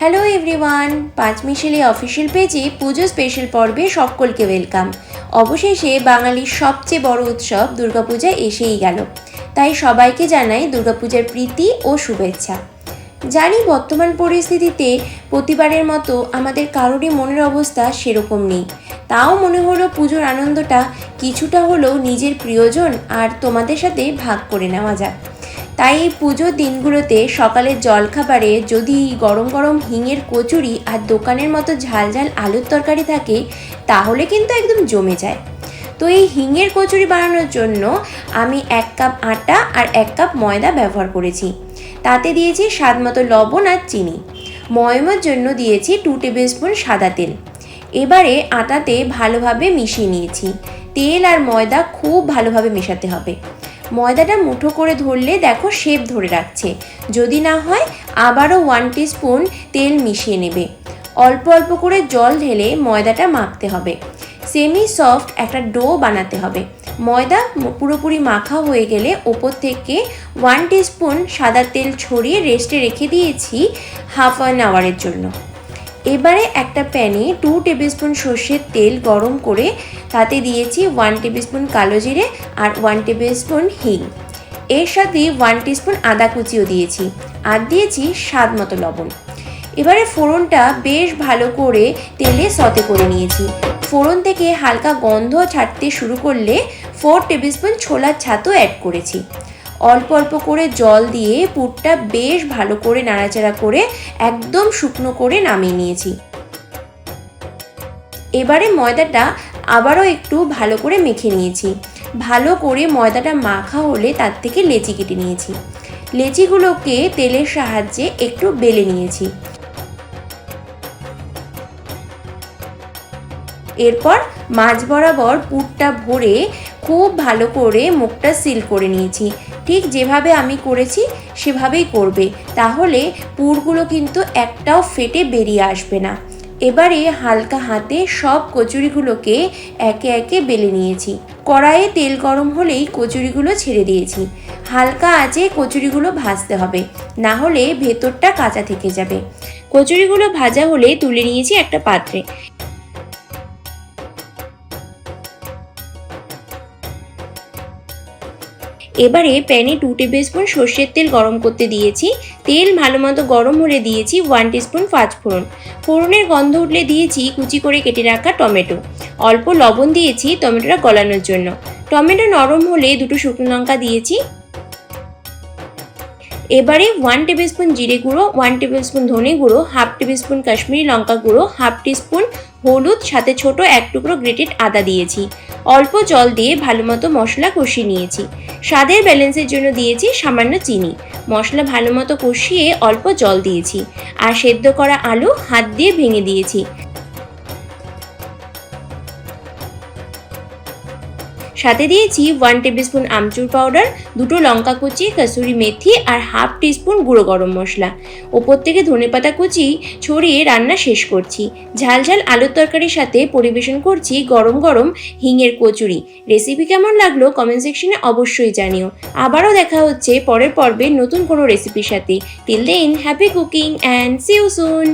Hello everyone, পাঁচমিশালি official পেজে পুজো special পর্বে সকলকে ওয়েলকাম। অবশেষে বাঙালির সবচেয়ে বড় উৎসব দুর্গাপূজা এসেই গেল, তাই সবাইকে জানাই দুর্গাপূজার প্রীতি ও শুভেচ্ছা। জানি বর্তমান পরিস্থিতিতে প্রতিবারের মতো আমাদের কারোরই মনের অবস্থা সেরকম নেই, তাও মনে হলো পুজোর আনন্দটা কিছুটা হলেও নিজের প্রিয়জন আর তোমাদের সাথে ভাগ করে নেওয়া যাক। তাই এই পুজোর দিনগুলোতে সকালের জলখাবারে যদি গরম গরম হিঙের কচুরি আর দোকানের মতো ঝাল ঝাল আলুর তরকারি থাকে তাহলে কিন্তু একদম জমে যায়। তো এই হিঙের কচুরি বানানোর জন্য আমি 1 কাপ আটা আর 1 কাপ ময়দা ব্যবহার করেছি। তাতে দিয়েছি স্বাদ মতো লবণ আর চিনি। ময়মের জন্য দিয়েছি 2 টেবিল স্পুন সাদা তেল। এবারে আটাতে ভালোভাবে মিশিয়ে নিয়েছি। তেল আর ময়দা খুব ভালোভাবে মেশাতে হবে। ময়দাটা মুঠো করে ধরলে দেখো শেপ ধরে রাখছে, যদি না হয় আবারও 1 টিস্পুন তেল মিশিয়ে নেবে। অল্প অল্প করে জল ঢেলে ময়দাটা মাখতে হবে। সেমি সফট একটা ডো বানাতে হবে। ময়দা পুরোপুরি মাখা হয়ে গেলে ওপর থেকে 1 টিস্পুন সাদা তেল ছড়িয়ে রেস্টে রেখে দিয়েছি হাফ অ্যান আওয়ারের জন্য। এবারে একটা প্যানে 2 টেবিল স্পুন সর্ষের তেল গরম করে তাতে দিয়েছি 1 টেবিল স্পুন কালো জিরে আর 1 টেবিল স্পুন হিং। এর সাথে 1 টিস্পুন আদা কুচিও দিয়েছি আর দিয়েছি স্বাদ মতো লবণ। এবারে ফোড়নটা বেশ ভালো করে তেলে সতে করে নিয়েছি। ফোড়ন থেকে হালকা গন্ধ ছাড়তে শুরু করলে 4 টেবিল স্পুন ছোলার ছাতু অ্যাড করেছি। অল্প অল্প করে জল দিয়ে পুরটা বেশ ভালো করে নাড়াচাড়া করে একদম শুকনো করে নামিয়ে নিয়েছি। এবারে ময়দাটা আবারও একটু ভালো করে মেখে নিয়েছি। ভালো করে ময়দাটা মাখা হলে তার থেকে লেচি কেটে নিয়েছি। লেচিগুলোকে তেলের সাহায্যে একটু বেলে নিয়েছি। এরপর মাঝ বরাবর পুরটা ভরে খুব ভালো করে মুখটা সিল করে নিয়েছি। ঠিক যেভাবে আমি করেছি সেভাবেই করবে, তাহলে পুরগুলো কিন্তু একটাও ফেটে বেরিয়ে আসবে না। এবারে হালকা হাতে সব কচুরিগুলোকে একে একে বেলে নিয়েছি। কড়াইয়ে তেল গরম হলেই কচুরিগুলো ছেড়ে দিয়েছি। হালকা আঁচে কচুরিগুলো ভাজতে হবে, না হলে ভেতরটা কাঁচা থেকে যাবে। কচুরিগুলো ভাজা হলে তুলে নিয়েছি একটা পাত্রে। এবারে প্যানে 2 টেবিল স্পুন সর্ষের তেল গরম করতে দিয়েছি। তেল ভালো মতো গরম হলে দিয়েছি 1 টিস্পুন পাঁচফোড়ন। ফোড়নের গন্ধ উঠলে দিয়েছি কুচি করে কেটে রাখা টমেটো। অল্প লবণ দিয়েছি টমেটোটা গলানোর জন্য। টমেটো নরম হলে 2 শুকনো লঙ্কা দিয়েছি। এবারে 1 টেবিল স্পুন জিরে গুঁড়ো, 1 টেবিল স্পুন ধনে গুঁড়ো, হাফ টেবিল স্পুন কাশ্মীরি লঙ্কা গুঁড়ো, হাফ টিস্পুন হলুদ, সাথে ছোট 1 টুকরো গ্রেটেড আদা দিয়েছি। অল্প জল দিয়ে ভালো মতো মশলা কষিয়ে নিয়েছি। স্বাদের ব্যালেন্সের জন্য দিয়েছি সামান্য চিনি। মশলা ভালো মতো কষিয়ে অল্প জল দিয়েছি আর সেদ্ধ করা আলু হাত দিয়ে ভেঙে দিয়েছি। সাথে দিয়েছি 1 টেবিল স্পুন আমচুর পাউডার, 2 লঙ্কা কুচি, কসুরি মেথি আর হাফ টিস্পুন গুঁড়ো গরম মশলা। ওপর থেকে ধনেপাতা কুচি ছড়িয়ে রান্না শেষ করছি। ঝাল ঝাল আলুর তরকারির সাথে পরিবেশন করছি গরম গরম হিঙের কচুরি। রেসিপি কেমন লাগলো কমেন্ট সেকশনে অবশ্যই জানিও। আবারও দেখা হচ্ছে পরের পর্বে নতুন কোনো রেসিপির সাথে। Till then happy cooking and see you soon.